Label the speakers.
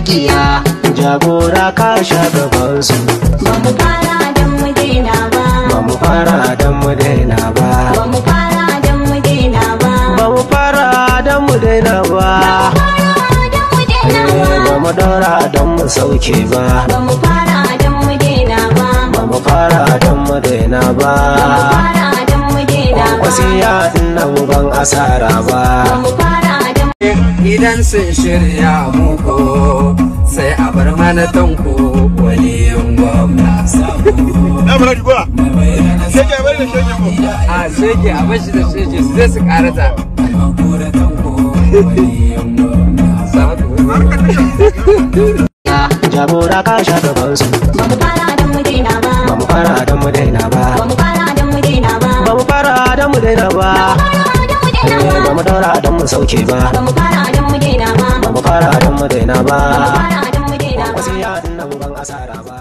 Speaker 1: makiya, jagora ka sha gabansu.
Speaker 2: Ba mu fara don mu daina ba.
Speaker 1: Ba mu fara don mu daina ba.
Speaker 2: Ba mu fara don mu daina ba.
Speaker 1: Ba mu fara don mu daina ba. Ba mu daura don mu sauke ba.
Speaker 2: Ba mu fara don mu daina ba.
Speaker 1: Ba mu fara don mu daina ba.
Speaker 2: Ba mu fara don mu daina ba.
Speaker 1: Wasiya na ban asara ba.
Speaker 2: Ba mu fara don
Speaker 3: Idan sun shirya muku sai a bar mana tanko waliyin gwamna sabo.
Speaker 4: Na fara duba. Shege bai da shege mu.
Speaker 3: A shege a bashi da shege su zai su karata.
Speaker 1: Jagora ka sha gabansu.
Speaker 2: Ba mu fara don mu daina ba.
Speaker 1: Ba mu fara don mu daina ba.
Speaker 2: Ba mu fara don mu daina ba.
Speaker 1: Ba mu fara don mu daina ba. Ba mu daura don mu sauke ba.
Speaker 2: Ba mu fara don mu daina ba.
Speaker 1: Ba mu fara don mu daina ba.
Speaker 2: Ba mu fara don mu daina ba.
Speaker 1: Wasiya na ban asara ba.